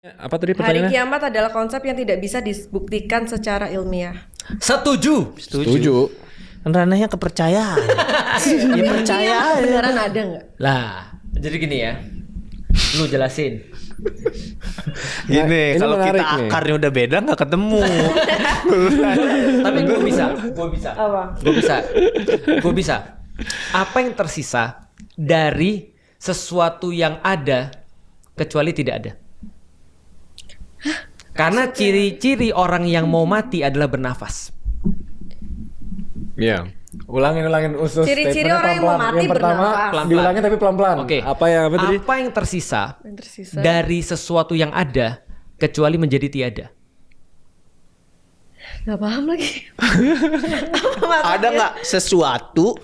Apa tadi Hari pertanyaannya? kiamat adalah konsep yang tidak bisa dibuktikan secara ilmiah. Setuju. Setuju. Kan ranahnya kepercayaan. Ya percaya Ini aja. beneran ada nggak? Lah, jadi gini ya. Lu jelasin. Ini ini kalau menarik kita nih. akarnya udah beda nggak ketemu. Tapi gue bisa. Apa? Gue bisa. Apa yang tersisa dari sesuatu yang ada kecuali tidak ada? Karena ciri-ciri orang yang mau mati adalah bernafas. Iya. Ulangin usus. Ciri-ciri statementnya orang yang mau pelan-pelan. mati Yang pertama bernafas. Pelan-pelan. diulangin tapi pelan-pelan. Oke. Apa tadi? Apa yang tersisa Yang tersisa. dari sesuatu yang ada kecuali menjadi tiada? Gak paham lagi. Apa maksudnya? Ada nggak sesuatu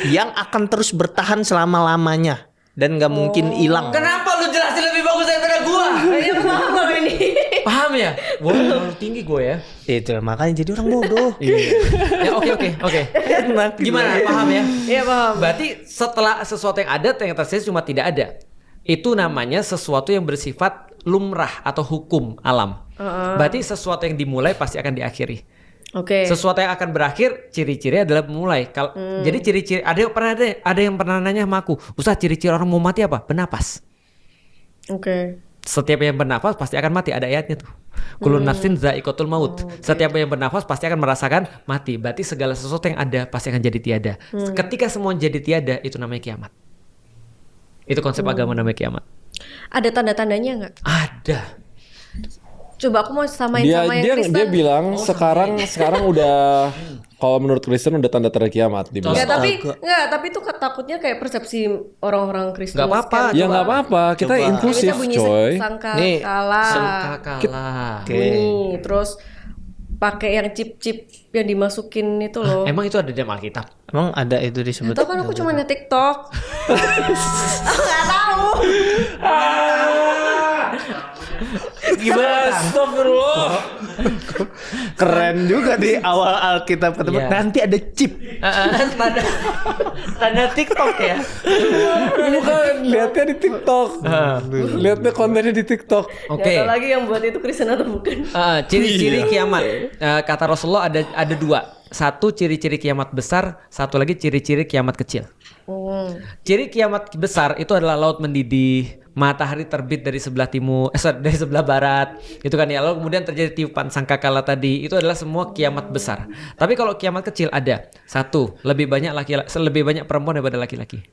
yang akan terus bertahan selama-lamanya dan nggak mungkin hilang? Kenapa lu jelasin lebih bagus daripada gua? Kayaknya paham loh ini. Paham ya? Gua terlalu tinggi gue ya. Itu makanya jadi orang bodoh. Ya oke. Enak. Gimana? Paham ya? Iya paham. Berarti setelah sesuatu yang ada yang tersisa cuma tidak ada. Itu namanya sesuatu yang bersifat lumrah atau hukum alam. Berarti sesuatu yang dimulai pasti akan diakhiri. Oke. Sesuatu yang akan berakhir ciri-ciri adalah mulai. Jadi ciri-ciri ada yang pernah nanya sama aku, "Ustaz, ciri-ciri orang mau mati apa?" Bernapas. Oke. Setiap yang bernafas pasti akan mati, ada ayatnya tuh. Kullu nafsin dha'iqatul maut. Setiap yang bernafas pasti akan merasakan mati. Berarti segala sesuatu yang ada pasti akan jadi tiada. Ketika semua jadi tiada, itu namanya kiamat. Itu konsep agama namanya kiamat. Ada tanda-tandanya nggak? Ada. Coba aku mau samain Dia sama yang dia Kristen. dia bilang sekarang udah kalau menurut Kristen udah tanda-tanda kiamat dibilang. Tapi itu takutnya kayak persepsi orang-orang Kristen. Nggak apa-apa. Ya nggak apa-apa, kita Coba. inklusif Bisa bunyi coy. sangka Nih, kalah. Sangkakala. Bunyi. Terus pakai yang chip-chip yang dimasukin itu loh. Emang itu ada di dalam Alkitab? Emang ada itu disebut? Tahu kan aku cuma nge TikTok. Aku nggak tahu. Gimana? Astagfirullah. Keren juga di awal Alkitab ketemu. Iya. Nanti ada chip. Tanda TikTok ya. Bukan, lihatnya di TikTok. Lihatnya kontennya di TikTok. Oke. Nggak tahu lagi yang buat itu Kristen atau bukan. Ciri-ciri kiamat. Kata Rasulullah ada dua. Satu ciri-ciri kiamat besar, satu lagi ciri-ciri kiamat kecil. Ciri kiamat besar itu adalah laut mendidih, matahari terbit dari sebelah dari sebelah barat, itu kan ya. Lalu kemudian terjadi tiupan sangkakala tadi. Itu adalah semua kiamat besar. Tapi kalau kiamat kecil ada satu, lebih banyak perempuan daripada laki-laki.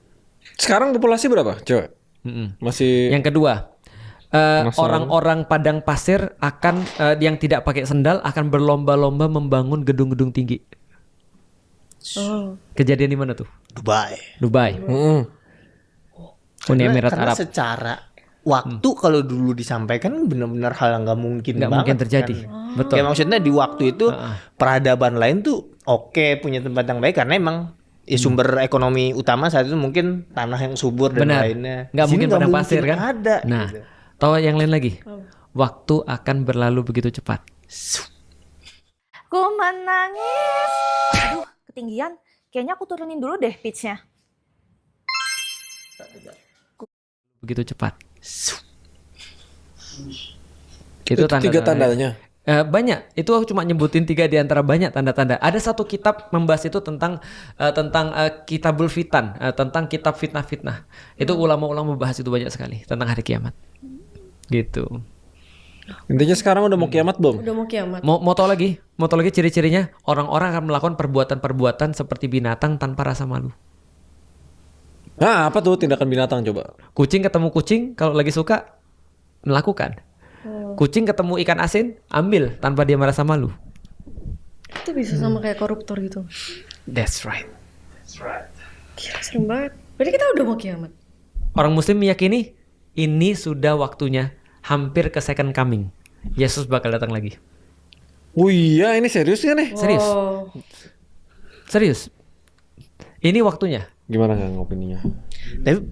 Sekarang populasi berapa? Coba. Masih Yang kedua, orang-orang padang pasir akan yang tidak pakai sendal akan berlomba-lomba membangun gedung-gedung tinggi. Kejadian di mana tuh? Dubai. Uni Emirat Karena Arab. secara waktu kalau dulu disampaikan benar-benar hal yang nggak mungkin Nggak banget mungkin terjadi. kan. Betul. Kayak maksudnya di waktu itu peradaban lain tuh oke punya tempat yang baik karena emang ya sumber ekonomi utama saat itu mungkin tanah yang subur dan Benar. lainnya. Nggak Di sini mungkin padang pasir kan? Ada. Nah, gitu. tahu yang lain lagi? Waktu akan berlalu begitu cepat. Ku menangis. Aduh, ketinggian. Kayaknya aku turunin dulu deh pitch-nya. Begitu cepat. itu tiga tandanya. Banyak. Itu aku cuma nyebutin 3 di antara banyak tanda-tanda. Ada satu kitab membahas itu tentang Kitabul Fitan, tentang kitab fitnah-fitnah. Itu ulama-ulama membahas itu banyak sekali tentang hari kiamat. Gitu. Intinya sekarang udah mau kiamat belum? Udah mau kiamat. Mau tahu lagi? Mau tahu lagi ciri-cirinya? Orang-orang akan melakukan perbuatan-perbuatan seperti binatang tanpa rasa malu. Nah, apa tuh tindakan binatang coba? Kucing ketemu kucing kalau lagi suka melakukan. Kucing ketemu ikan asin, ambil tanpa dia merasa malu. Itu bisa sama kayak koruptor gitu. That's right. Gila, serem banget. Berarti kita udah mau kiamat. Orang muslim meyakini ini sudah waktunya, hampir ke second coming. Yesus bakal datang lagi. Oh iya, ini serius ya nih? Serius. Oh. Serius. Ini waktunya. Gimana Kang opininya? Tapi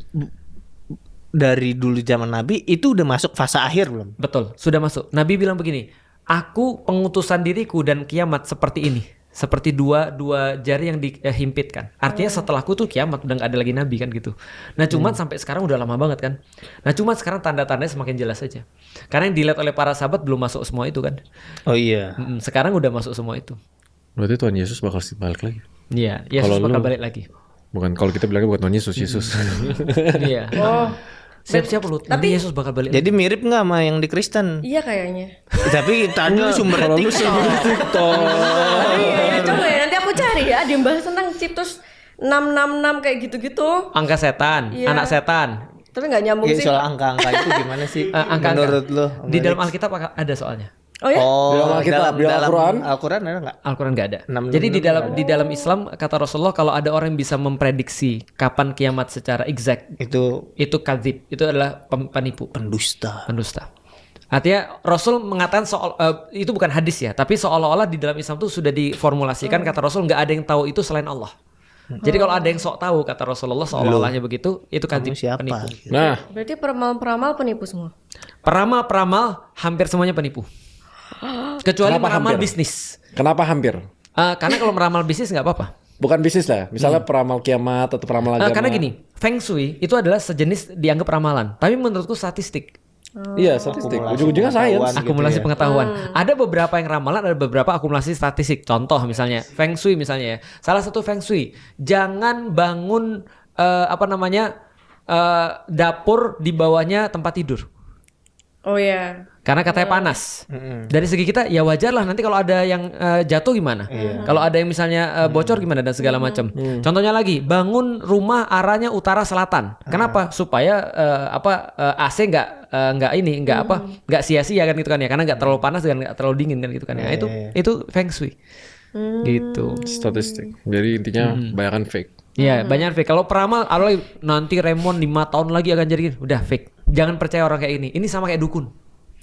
dari dulu zaman Nabi itu udah masuk fase akhir belum? Betul, sudah masuk. Nabi bilang begini, aku pengutusan diriku dan kiamat seperti ini. seperti dua jari yang dihimpitkan. Artinya setelahku tuh kiamat, udah nggak ada lagi nabi kan gitu. Nah cuman sampai sekarang udah lama banget kan. Nah cuman sekarang tanda-tandanya semakin jelas aja. Karena yang dilihat oleh para sahabat belum masuk semua itu kan. Oh iya. Sekarang udah masuk semua itu. Berarti Tuhan Yesus bakal balik lagi. Iya, Yesus Kalau bakal lu- balik lagi. Bukan, kalau kita bilangnya bukan Tuhan Yesus, Yesus. Iya. Oh, Siap-siap lu. Tapi Yesus bakal balik. Jadi mirip nggak sama yang di Kristen? iya kayaknya. Tapi tadi lu sumbernya Kalau lu TikTok. sumber TikTok. Iya, coba ya nanti aku cari ya, dia bahas tentang chip terus 666 kayak gitu-gitu. Angka setan, Iya. anak setan. Tapi nggak nyambung Iya, sih. soal angka-angka itu gimana sih? Angka-angka. Menurut lu? Di dalam Alkitab ada soalnya. Oh ya? Oh, Di dalam Alkitab, di Al-Quran? Al-Quran ada nggak? Al-Quran nggak ada. 666 Jadi di dalam Islam kata Rasulullah kalau ada orang yang bisa memprediksi kapan kiamat secara exact, Itu kadzib, itu adalah penipu, pendusta. pendusta. Artinya Rasul mengatakan itu bukan hadis ya, tapi seolah-olah di dalam Islam tuh sudah diformulasikan kata Rasul nggak ada yang tahu itu selain Allah. Jadi kalau ada yang sok tahu kata Rasulullah seolah-olahnya begitu, itu Kamu kadzib, siapa? penipu. Nah, Berarti peramal-peramal penipu semua. Peramal-peramal hampir semuanya penipu. Kecuali Kenapa meramal hampir? bisnis. kenapa hampir? Karena kalau meramal bisnis nggak apa-apa. Bukan bisnis lah, misalnya peramal kiamat atau peramal agama. Karena gini, Feng Shui itu adalah sejenis dianggap ramalan. Tapi menurutku statistik. Iya, statistik. Akumulasi Ujung-ujungnya pengetahuan. sains. Akumulasi gitu ya. pengetahuan. Ada beberapa yang ramalan, ada beberapa akumulasi statistik. Contoh misalnya Feng Shui misalnya ya. Salah satu Feng Shui, jangan bangun dapur di bawahnya tempat tidur. Oh ya. Karena katanya panas. Dari segi kita ya wajar lah nanti kalau ada yang jatuh gimana. Kalau ada yang misalnya bocor gimana dan segala macam. Contohnya lagi, bangun rumah arahnya utara selatan. Kenapa? Supaya AC nggak sia-sia kan gitu kan ya. Karena nggak terlalu panas dan nggak terlalu dingin kan gitu kan ya. Itu Feng Shui. Gitu. Statistik. Jadi intinya banyakan fake. Iya, banyak fake. Kalau peramal, nanti Raymond 5 tahun lagi akan jadi gini. Udah fake. Jangan percaya orang kayak ini. Ini sama kayak dukun.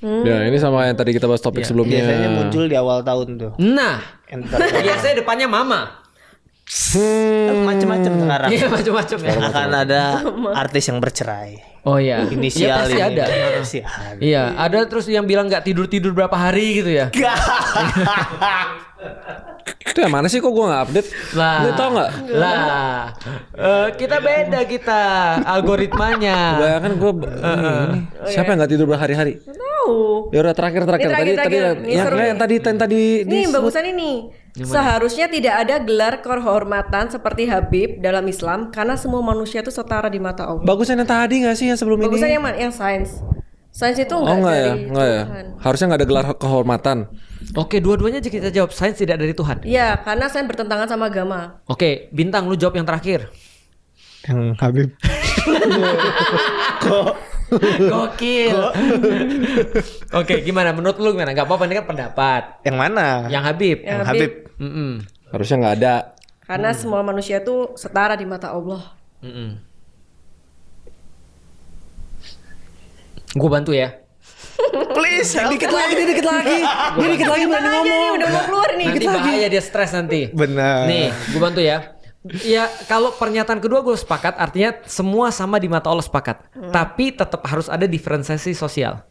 Ya, ini sama yang tadi kita bahas topik sebelumnya. Biasanya muncul di awal tahun tuh. Nah, Enter. biasanya depannya mama. Macam-macam sekarang. Iya, macam-macam ya. Akan ada artis yang bercerai. Oh iya. Inisial pasti ini. ada. Pasti ada. Iya, ada terus yang bilang nggak tidur berapa hari gitu ya. Itu yang mana sih kok gue gak update? Lah. Lu tau gak? Lah. Kita beda kita algoritmanya. Bayangkan gue siapa yang gak tidur berhari-hari? Tahu. Ya udah terakhir. Ini terakhir. Ini seru nih. yang tadi Nih bagusan ini. Seharusnya tidak ada gelar kehormatan seperti Habib dalam Islam karena semua manusia itu setara di mata Allah. Bagusan yang tadi gak sih yang sebelum Bagusan ini? yang mana? Yang sains. Sains itu Oh enggak enggak ya, dari enggak ya. Tuhan. Harusnya gak ada gelar kehormatan. Oke, dua-duanya aja kita jawab. Sains tidak dari Tuhan. Iya, karena sains bertentangan sama agama. Oke, Bintang lu jawab yang terakhir. Yang Habib. Gokil. Oke, gimana? Menurut lu gimana? Gak apa-apa, ini kan pendapat. Yang mana? Yang Habib. Yang Habib. Mm-mm. Harusnya gak ada. Karena semua manusia itu setara di mata Allah. Mm-mm. Gue bantu ya. Please, Dikit lagi. Dikit lagi berani Aja nih udah mau keluar nih. Nanti bahaya dia stres nanti. Benar. Nih, gue bantu ya. Ya kalau pernyataan kedua gue sepakat, artinya semua sama di mata Allah sepakat. Tapi tetap harus ada diferensiasi sosial.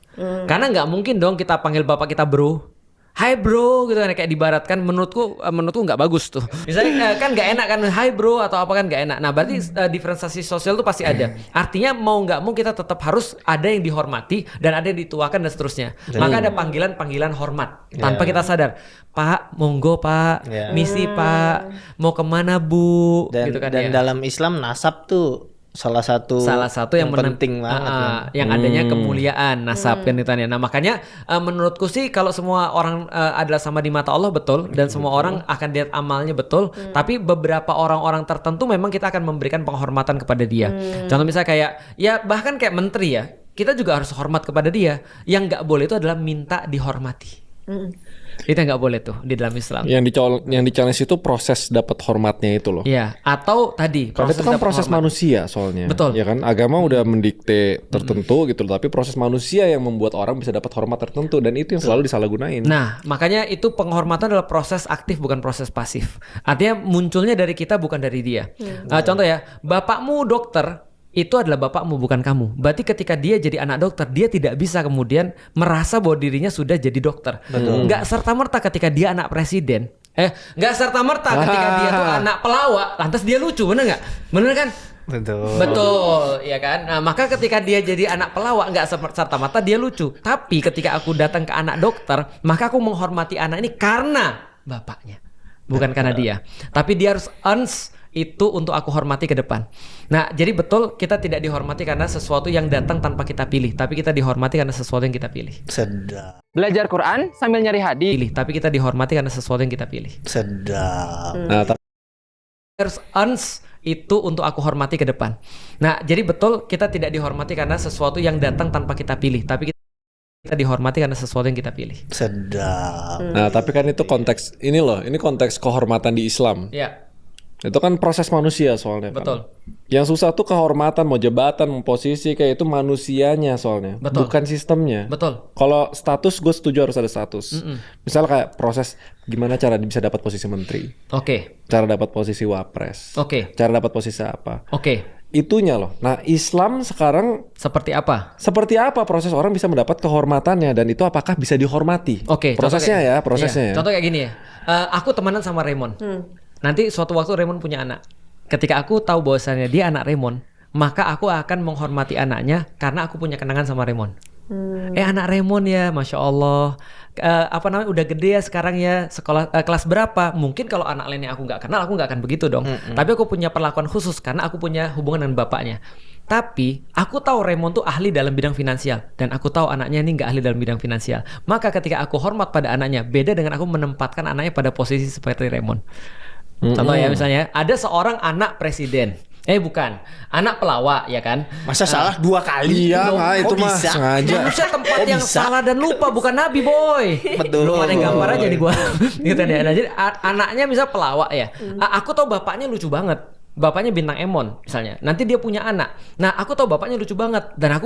Karena nggak mungkin dong kita panggil bapak kita bro. Hai bro gitu kan kayak dibaratkan menurutku nggak bagus tuh. Misalnya kan nggak enak kan hai bro atau apa kan nggak enak. Nah berarti diferensiasi sosial tuh pasti ada. Artinya mau nggak mau kita tetap harus ada yang dihormati dan ada yang dituakan dan seterusnya. Maka ada panggilan hormat tanpa kita sadar. Pak, monggo Pak, misi Pak, mau kemana Bu? Dan, gitu kan dan ya. dalam Islam nasab tuh salah satu yang penting banget kan. yang adanya kemuliaan nasab kan ditanya. Nah makanya menurutku sih kalau semua orang adalah sama di mata Allah betul dan semua orang akan lihat amalnya betul. Tapi beberapa orang-orang tertentu memang kita akan memberikan penghormatan kepada dia. Contoh misalnya kayak ya bahkan kayak menteri ya kita juga harus hormat kepada dia. Yang nggak boleh itu adalah minta dihormati. Itu nggak boleh tuh di dalam Islam. Yang di-challenge itu proses dapat hormatnya itu loh. Iya, atau tadi Karena itu kan dapat proses hormat. manusia soalnya. Betul. Ya kan agama udah mendikte tertentu gitu loh, tapi proses manusia yang membuat orang bisa dapat hormat tertentu dan itu yang selalu disalahgunain. Nah, makanya itu penghormatan adalah proses aktif bukan proses pasif. Artinya munculnya dari kita bukan dari dia. Contoh ya, bapakmu dokter itu adalah bapakmu bukan kamu. Berarti ketika dia jadi anak dokter, dia tidak bisa kemudian merasa bahwa dirinya sudah jadi dokter. Nggak serta-merta ketika dia anak presiden, Nggak serta-merta ketika dia tuh anak pelawak, lantas dia lucu, bener nggak? Bener kan? Betul, ya kan? Nah, maka ketika dia jadi anak pelawak, nggak serta-merta dia lucu. Tapi ketika aku datang ke anak dokter, maka aku menghormati anak ini karena bapaknya, bukan karena dia. Tapi dia harus earns itu untuk aku hormati ke depan. Nah, jadi betul kita tidak dihormati karena sesuatu yang datang tanpa kita pilih, tapi kita dihormati karena sesuatu yang kita pilih. Sedap. Belajar Quran sambil nyari hadis. Tapi kita dihormati karena sesuatu yang kita pilih. Sedap. Nah, Harus earns itu untuk aku hormati ke depan. Nah, jadi betul kita tidak dihormati karena sesuatu yang datang tanpa kita pilih, tapi kita dihormati karena sesuatu yang kita pilih. Sedap. Nah, tapi kan itu konteks ini loh, ini konteks kehormatan di Islam. Ya, Itu kan proses manusia soalnya. betul. Kan? Yang susah tuh kehormatan, mau jabatan, mau posisi kayak itu manusianya soalnya, Betul. bukan sistemnya. Betul. Kalau status gue setuju harus ada status. Misal kayak proses gimana cara bisa dapat posisi menteri, Oke. cara dapat posisi wapres, Oke. cara dapat posisi apa. Oke. Itunya loh. Nah, Islam sekarang Seperti apa? seperti apa proses orang bisa mendapat kehormatannya dan itu apakah bisa dihormati? Oke. Prosesnya contoh ya, kayak- prosesnya iya. ya. Contoh kayak gini ya. Aku temenan sama Raymond. Nanti suatu waktu Raymond punya anak. Ketika aku tahu bahwasannya dia anak Raymond, maka aku akan menghormati anaknya karena aku punya kenangan sama Raymond. Anak Raymond ya, Masya Allah. Udah gede ya sekarang ya, sekolah kelas berapa? Mungkin kalau anak lainnya aku nggak kenal, aku nggak akan begitu dong. Tapi aku punya perlakuan khusus karena aku punya hubungan dengan bapaknya. Tapi aku tahu Raymond tuh ahli dalam bidang finansial dan aku tahu anaknya ini nggak ahli dalam bidang finansial. Maka ketika aku hormat pada anaknya, beda dengan aku menempatkan anaknya pada posisi seperti Raymond. Contoh ya misalnya, ada seorang anak presiden. Bukan, anak pelawak ya kan? Masa salah 2 kali? Iya, Dong, nggak, kok itu mah bisa? sengaja. Manusia tempat Kok yang bisa? salah dan lupa, bukan nabi boy. Betul. Belum ada gambar aja di gua. Gitu deh. Nah, jadi anaknya bisa pelawak ya. Aku tahu bapaknya lucu banget. Bapaknya bintang Emon misalnya. Nanti dia punya anak. Nah, aku tahu bapaknya lucu banget dan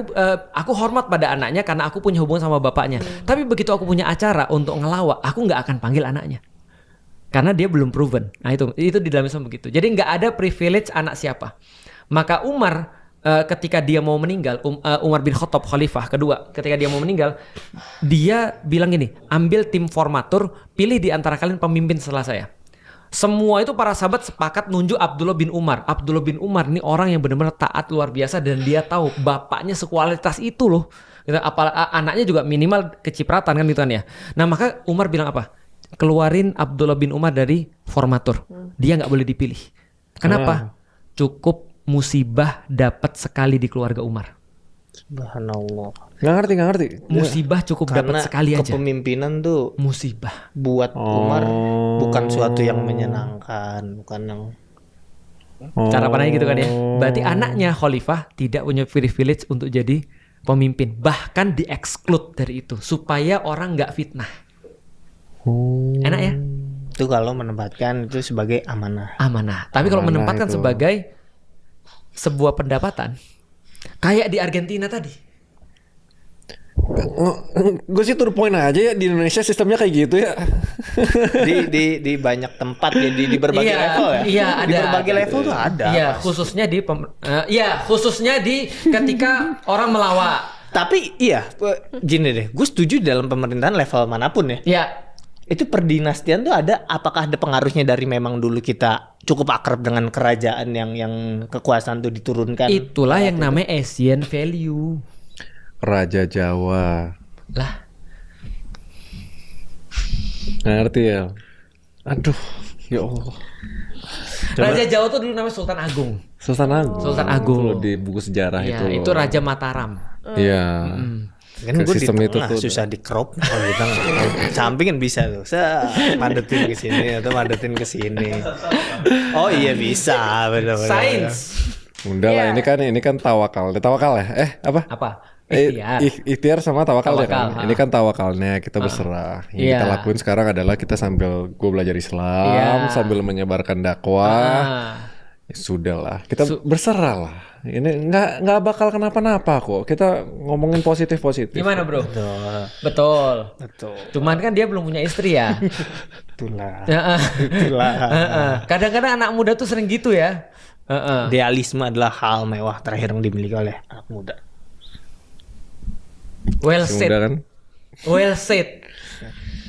aku hormat pada anaknya karena aku punya hubungan sama bapaknya. Tapi begitu aku punya acara untuk ngelawak, aku nggak akan panggil anaknya. Karena dia belum proven. Nah, itu di dalam Islam begitu. Jadi nggak ada privilege anak siapa. Maka Umar ketika dia mau meninggal, Umar bin Khattab khalifah kedua, ketika dia mau meninggal, dia bilang gini, ambil tim formatur, pilih di antara kalian pemimpin setelah saya. Semua itu para sahabat sepakat nunjuk Abdullah bin Umar. Abdullah bin Umar ini orang yang benar-benar taat luar biasa dan dia tahu bapaknya sekualitas itu loh. Gitu, anaknya juga minimal kecipratan kan gitu kan ya. Nah, maka Umar bilang apa? Keluarin Abdullah bin Umar dari formatur. Dia nggak boleh dipilih. Kenapa? Cukup musibah dapat sekali di keluarga Umar. Subhanallah. Nggak ngerti. Musibah cukup dapat sekali aja. Kepemimpinan tuh Musibah. buat Umar bukan suatu yang menyenangkan, bukan yang Cara pandangnya gitu kan ya. Berarti anaknya khalifah tidak punya privilege untuk jadi pemimpin. Bahkan di-exclude dari itu supaya orang nggak fitnah. Enak ya? itu kalau menempatkan itu sebagai amanah. Amanah. Tapi kalau Amanah menempatkan itu. sebagai sebuah pendapatan, kayak di Argentina tadi. Gue sih to the point aja ya, di Indonesia sistemnya kayak gitu ya. di banyak tempat ya, di berbagai level ya. Iya, Di ada. berbagai level tuh ada. Iya, pasti. khususnya di ketika orang melawak. Tapi iya, gini deh, gue setuju dalam pemerintahan level manapun ya. Ya, Itu perdinastian tuh ada, apakah ada pengaruhnya dari memang dulu kita cukup akrab dengan kerajaan yang kekuasaan tuh diturunkan. itulah yang namanya Asian value. Raja Jawa. Lah, Nggak ngerti ya. Aduh, ya Allah. Raja Jawa tuh dulu namanya Sultan Agung. Sultan Agung. Sultan Agung. Itu loh di buku sejarah Iya, itu. itu Raja Mataram. Iya. Kan gue di Sistem itu tengah tuh susah di crop kalau di tengah. Samping kan bisa tuh. Madetin ke sini atau madetin ke sini. Oh iya bisa, benar-benar. Sains. Udah lah, Iya. ini kan tawakal. Tawakal ya? Apa? Apa? Ikhtiar. Ikhtiar sama tawakal, ya kan? Tawakal, Ini kan tawakalnya kita berserah. Yang Iya. kita lakuin sekarang adalah kita sambil gue belajar Islam, Iya. sambil menyebarkan dakwah. Ah. Ya sudah lah, kita berserah lah. Ini nggak bakal kenapa-napa kok. Kita ngomongin positif. Gimana, Bro? Betul. Betul. Cuman kan dia belum punya istri ya. Itulah. Heeh. Itulah. Heeh. Kadang-kadang anak muda tuh sering gitu ya. Heeh. Idealisme adalah hal mewah terakhir yang dimiliki oleh anak muda. Well Masih said. muda kan? Well said.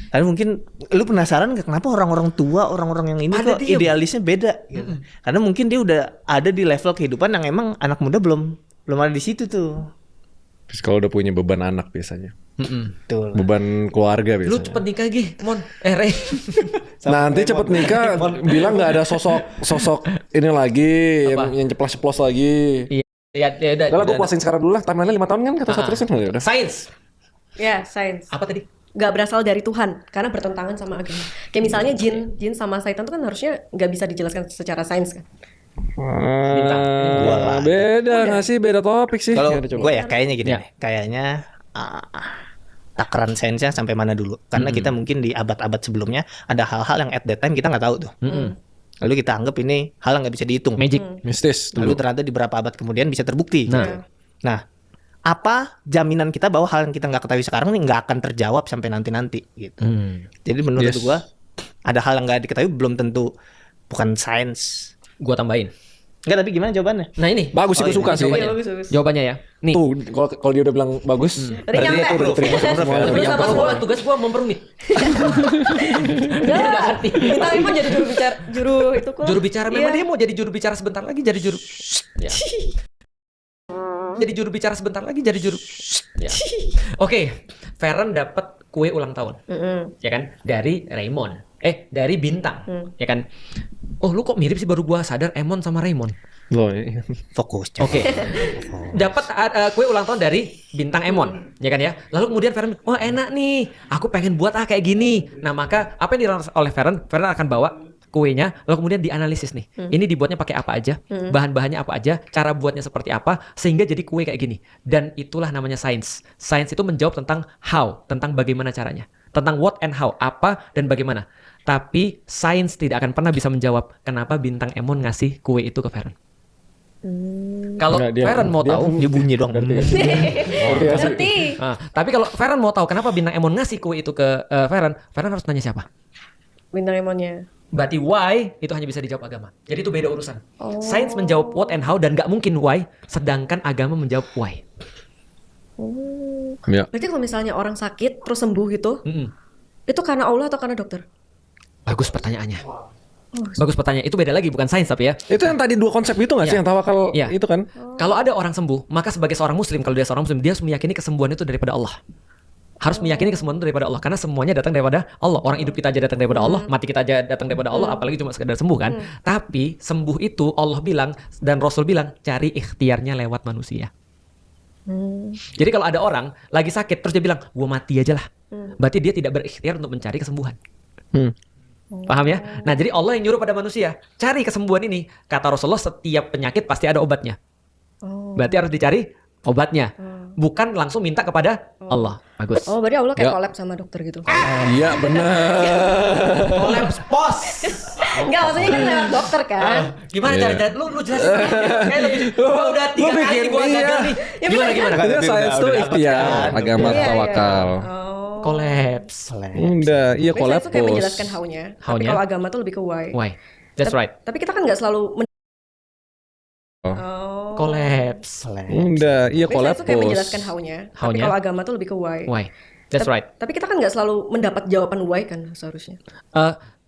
Karena mungkin lu penasaran nggak kenapa orang-orang tua, orang-orang yang ini Pada kok diem. idealisnya beda gitu. Karena mungkin dia udah ada di level kehidupan yang emang anak muda belum ada di situ tuh. Terus kalau udah punya beban anak biasanya. Betul. Beban keluarga Lu biasanya. cepet nikah Gi, Mon. Ray. Nanti cepet nikah bilang nggak ada sosok ini lagi Apa? yang ceplos-ceplos lagi. Ya udah. Udah lah gue puasin sekarang dulu lah. Timeline-nya 5 tahun kan kata Satria kan ya udah. Sains. Ya, sains. Apa tadi? Nggak berasal dari Tuhan karena bertentangan sama agama. Kayak misalnya jin sama setan itu kan harusnya nggak bisa dijelaskan secara sains kan. Beda nggak sih? Beda topik sih. Kalau Ya udah, coba. gue ya kayaknya gini Ya. deh. Kayaknya takaran sainsnya sampai mana dulu? Karena kita mungkin di abad-abad sebelumnya ada hal-hal yang at that time kita nggak tahu tuh. Lalu kita anggap ini hal yang nggak bisa dihitung. Magic. Mistis Lalu dulu. ternyata di beberapa abad kemudian bisa terbukti. Nah. Apa jaminan kita bahwa hal yang kita nggak ketahui sekarang ini nggak akan terjawab sampai nanti gitu. Jadi menurut Yes. gua ada hal yang nggak diketahui belum tentu bukan sains. Gua tambahin. Enggak, tapi gimana jawabannya? Nah ini. Bagus sih, gue suka sih. Jawabannya. Iya, bagus. Jawabannya ya. Nih. Tuh, kalau dia udah bilang bagus, Tadi berarti nyampe. dia tuh udah terima semua. Terus Yang apa kalau semua? tugas gua memperumit. Nggak ngerti. Kita emang jadi juru itu kok. Juru bicara memang Iya. dia mau jadi juru bicara sebentar lagi jadi juru. Ya. Jadi juru bicara sebentar lagi jadi juru. Ya. Oke, Feren dapat kue ulang tahun. Ya kan? Dari Raymond. Dari Bintang. Ya kan? Oh, lu kok mirip sih, baru gua sadar Emon sama Raymond. Loh, iya. Fokus. Oke. Dapat kue ulang tahun dari Bintang Emon, ya kan ya. Lalu kemudian Feren, wah enak nih, aku pengen buat kayak gini. Nah maka apa yang dilakukan oleh Feren akan bawa kuenya, lalu kemudian dianalisis nih. Ini dibuatnya pakai apa aja, bahan-bahannya apa aja, cara buatnya seperti apa, sehingga jadi kue kayak gini. Dan itulah namanya sains. Sains itu menjawab tentang how, tentang bagaimana caranya, tentang what and how, apa dan bagaimana. Tapi sains tidak akan pernah bisa menjawab kenapa Bintang Emon ngasih kue itu ke Feren. Kalau Enggak, dia- Feren mau dia- tahu, Dia bunyi dong. Ngerti. nah, tapi kalau Feren mau tahu kenapa Bintang Emon ngasih kue itu ke Feren harus nanya siapa? Bintang Emonnya. Berarti why itu hanya bisa dijawab agama. Jadi itu beda urusan. Sains menjawab what and how dan nggak mungkin why, sedangkan agama menjawab why. Ya. Berarti kalau misalnya orang sakit terus sembuh gitu, Mm-mm. itu karena Allah atau karena dokter? Bagus pertanyaannya. Bagus pertanyaan. Itu beda lagi, bukan sains tapi ya. Itu yang tadi dua konsep itu nggak sih Iya. yang tawakal Iya. itu kan? Kalau ada orang sembuh, maka sebagai seorang muslim, kalau dia seorang muslim, dia harus meyakini kesembuhan itu daripada Allah. Harus meyakini kesembuhan itu daripada Allah, karena semuanya datang daripada Allah. Orang hidup kita aja datang daripada Allah, mati kita aja datang daripada Allah, apalagi cuma sekedar sembuh kan. Tapi sembuh itu Allah bilang dan Rasul bilang cari ikhtiarnya lewat manusia. Jadi kalau ada orang lagi sakit terus dia bilang gua mati aja lah, berarti dia tidak berikhtiar untuk mencari kesembuhan. Paham ya? Nah jadi Allah yang nyuruh pada manusia cari kesembuhan ini. Kata Rasulullah setiap penyakit pasti ada obatnya. Berarti harus dicari obatnya, bukan langsung minta kepada Allah. Bagus. Oh, berarti Allah kayak Ya. collab sama dokter gitu. Iya benar. Kolaps pos. Enggak, maksudnya kan lewat dokter kan. Gimana Iya. cara lu jelasin? Kayak lebih gua udah 3 kali bikin gua iya. gagal nih. Gimana gimana? Itu sains tuh ikhtiar, agama Iya, tawakal. Oh. Kolaps. Udah, iya Tapi kolab sains tuh kayak menjelaskan how-nya. Tapi How-nya? kalau agama tuh lebih ke why. Why? That's right. Tapi kita kan nggak selalu Oh. Kolaps. Udah, iya Tapi kolab sains tuh kayak menjelaskan how-nya. Tapi How-nya? kalau agama tuh lebih ke why. Why? That's right. Tapi kita kan nggak selalu mendapat jawaban why kan seharusnya.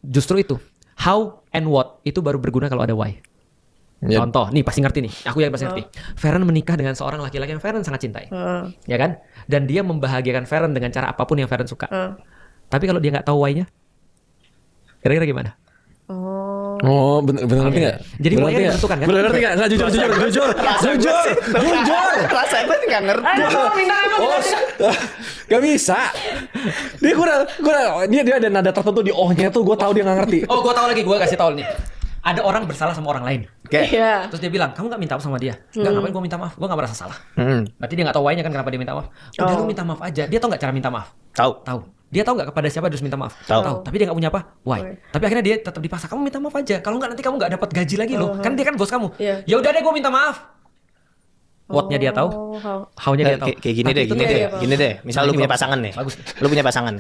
Justru itu. How and what itu baru berguna kalau ada why. Ya. Contoh, nih pasti ngerti nih. Aku yakin pasti ngerti. Feren menikah dengan seorang laki-laki yang Feren sangat cintai. Ya kan? Dan dia membahagiakan Feren dengan cara apapun yang Feren suka. Tapi kalau dia nggak tahu why-nya, kira-kira gimana? Oh, bener ngerti nggak? Jadi Bener why-nya ngerti nggak? ditentukan kan? Bener ngerti nggak? Nah, jujur. Rasa gue nggak ngerti. Gak bisa. Dia dia ada nada tertentu di oh-nya tuh, gue tahu dia nggak ngerti. Oh, gue tahu lagi, gue kasih tahu nih. Ada orang bersalah sama orang lain. Iya. Terus dia bilang, kamu gak minta maaf sama dia? Enggak, ngapain gue minta maaf? Gue gak merasa salah. Berarti dia gak tahu why-nya kan kenapa dia minta maaf. Udah lu minta maaf aja. Dia tahu gak cara minta maaf? Tahu. Tahu. Dia tahu gak kepada siapa dia harus minta maaf? Tahu. Tapi dia gak punya apa? Why? Tapi akhirnya dia tetap dipaksa. Kamu minta maaf aja. Kalau nggak nanti kamu gak dapat gaji lagi loh. Kan dia kan bos kamu. Iya. Ya udah deh, gue minta maaf. What-nya dia tahu, how-nya dia tahu. Kayak gini Tapi deh, itu gini tuh deh, kayak- gini deh. Misal Nah, lu ini punya bagus. pasangan nih. Bagus. Lu punya pasangan.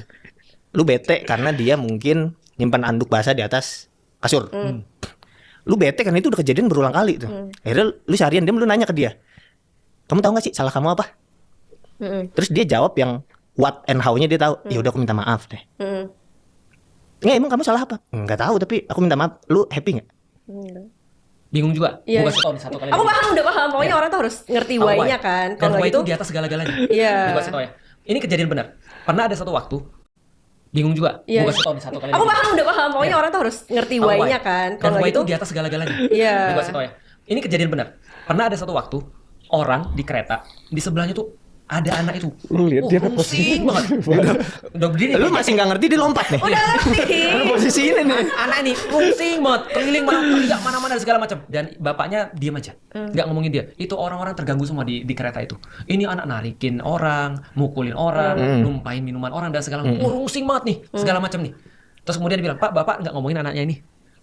Lu bete karena dia mungkin nyimpan anduk basah di atas kasur. Lu bete karena itu udah kejadian berulang kali tuh. Akhirnya lu seharian lu nanya ke dia. Kamu tahu gak sih salah kamu apa? Terus dia jawab yang what and how-nya dia tahu. Ya udah aku minta maaf deh. Nggak, emang kamu salah apa? Nggak tahu, tapi aku minta maaf. Lu happy nggak? Bingung juga. Iya. Gue kasih tau nih satu kali. Aku lagi. paham, udah paham. Pokoknya orang tuh harus ngerti Tahu why-nya why. kan. Dan Kalau why nggak gitu, itu di atas segala-galanya. Iya. Gue kasih tau ya. Ini kejadian benar. Pernah ada satu waktu. Bingung juga. Iya. Gue kasih tau nih satu kali. aku lagi. paham, udah paham. Pokoknya Iya. orang tuh harus ngerti Tahu why-nya why. kan. Dan Kalau why nggak itu gitu, di atas segala-galanya. Iya. Gue kasih tau ya. Ini kejadian benar. Pernah ada satu waktu orang di kereta di sebelahnya tuh ada anak itu. Lu lihat dia pusing banget. Udah berdiri. Lu masih nggak ngerti, dia lompat nih. udah ngerti. Posisi ini nih. Anak ini pusing banget, keliling mana-mana segala macam. Dan bapaknya diam aja, nggak ngomongin dia. Itu orang-orang terganggu semua di kereta itu. Ini anak narikin orang, mukulin orang, numpahin minuman orang dan segala macam. Pusing banget nih, segala macam nih. Terus kemudian dia bilang, Pak, bapak nggak ngomongin anaknya ini.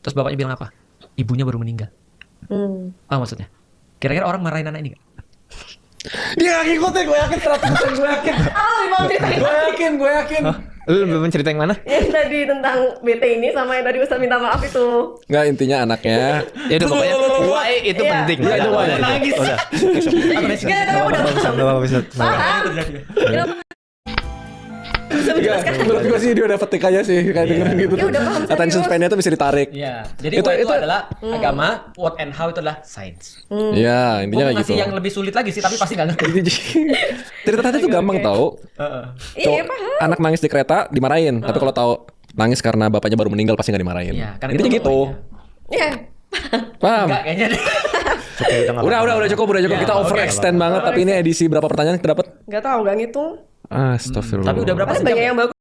Terus bapaknya bilang apa? Ibunya baru meninggal. Apa maksudnya? Kira-kira orang marahin anak ini nggak? Dia gak ngikutin, gue yakin 100% gue yakin. Mau ceritain Gue yakin. Lu belum cerita yang mana? yang tadi tentang BT ini sama yang tadi Ustaz minta maaf itu. Nggak, intinya anaknya. Ya udah pokoknya why itu Iya. penting. Iya, itu why. Nangis. Udah. Enggak, tapi udah paham. Bisa menjelaskan. Menurut gue sih dia udah petik aja sih kayak dengerin gitu. Ya udah paham, Attention serius. span-nya tuh bisa ditarik. Iya. Jadi Itu- itu, itu- adalah agama, what and how itu adalah science. Iya, Gue intinya mau kayak gitu. ngasih yang lebih sulit lagi sih, tapi pasti nggak ngerti. Cerita tadi tuh gampang tau. Iya, paham. Anak nangis di kereta dimarahin, tapi kalau tahu nangis karena bapaknya baru meninggal pasti nggak dimarahin. Iya, karena Intinya itu gitu. Iya. Paham? Enggak kayaknya deh. Udah cukup. Ya, Kita overextend banget. Tapi ini edisi berapa pertanyaan kita dapat? Enggak tahu, enggak ngitung. Astagfirullah. Tapi udah berapa Pasti sejam? banyak yang bagus.